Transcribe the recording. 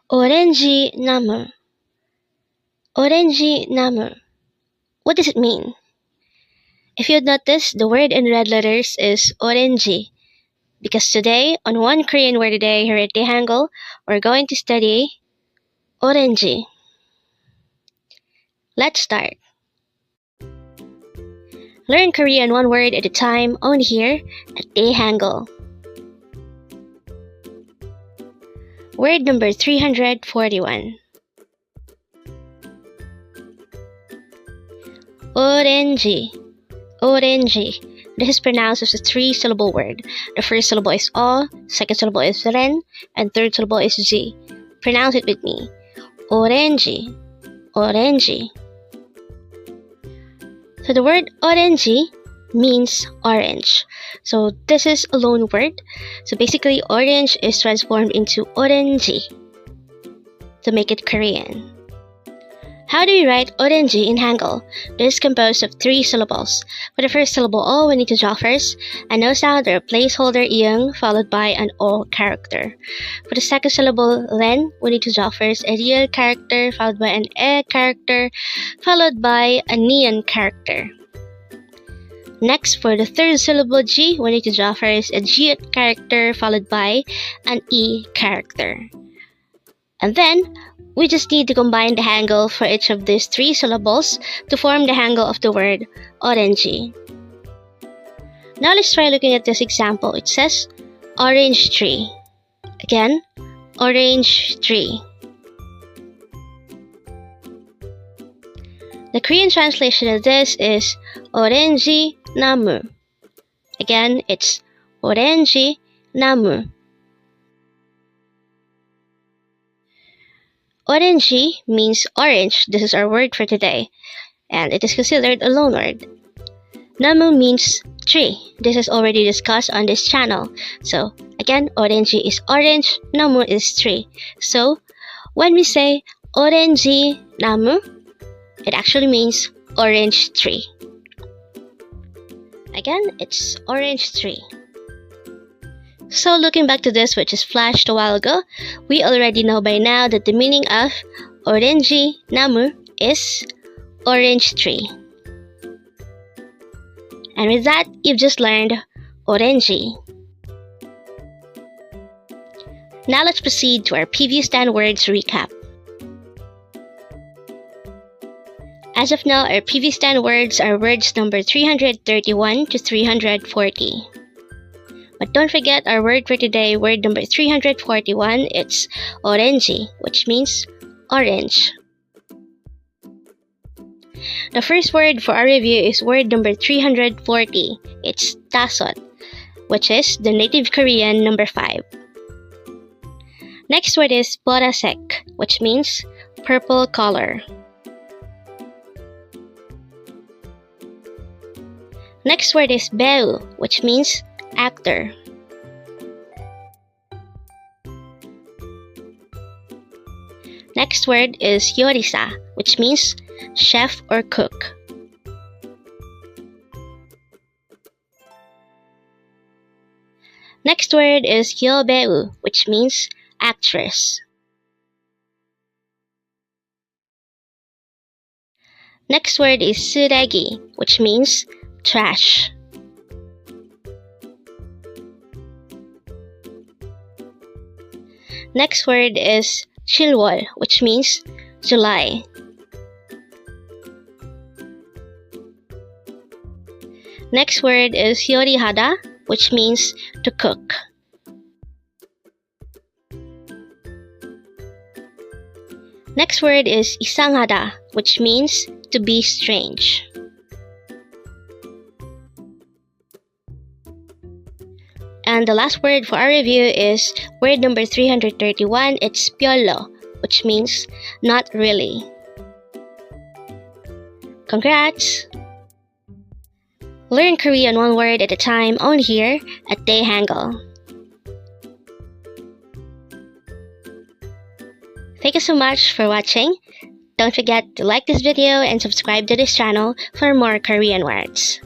Orangi namu. Orangi namu. What does it mean? If you'd notice, the word in red letters is orenji. Because today, on One Korean Word a Day here at Dae-Hangul, we're going to study orangi. Let's start. Learn Korean one word at a time only here at Dae-Hangul. Word number 341. Orangi. Orangi. This is pronounced as a three-syllable word. The first syllable is O, second syllable is ren, and third syllable is G. Pronounce it with me. Orangi. Orangi. So the word orangi means orange. So this is a loan word. So basically, orange is transformed into orangi to make it Korean. How do we write orangi in Hangeul? This is composed of three syllables. For the first syllable O, we need to draw first a no sound or a placeholder iyung followed by an O character. For the second syllable ren, we need to draw first a real character followed by an e character followed by a neon character. Next, for the third syllable G, we need to draw first a G character followed by an E character. And then, we just need to combine the Hangeul for each of these three syllables to form the Hangeul of the word orangi. Now let's try looking at this example. It says orange tree. Again, orange tree. The Korean translation of this is orangi namu. Again, it's orangi namu. Orangi means orange. This is our word for today, and it is considered a loan word. Namu means tree. This is already discussed on this channel. So again, orangi is orange, namu is tree. So when we say orangi namu, it actually means orange tree. Again, it's orange tree. So looking back to this which is flashed a while ago, we already know by now that the meaning of orangi namu is orange tree. And with that, you've just learned orangi. Now let's proceed to our previous 10 words recap. As of now, our previous 10 words are words number 331 to 340. But don't forget our word for today, word number 341, it's orangi, which means orange. The first word for our review is word number 340. It's tasot, which is the native Korean number 5. Next word is borasek, which means purple color. Next word is beu, which means actor. Next word is yorisa, which means chef or cook. Next word is yobeu, which means actress. Next word is suregi, which means trash. Next word is Shilwol, which means July. Next word is Yorihada, which means to cook. Next word is Isanghada, which means to be strange. And the last word for our review is word number 331. It's piolo, which means not really. Congrats! Learn Korean one word at a time only here at Dae-Hangul. Thank you so much for watching. Don't forget to like this video and subscribe to this channel for more Korean words.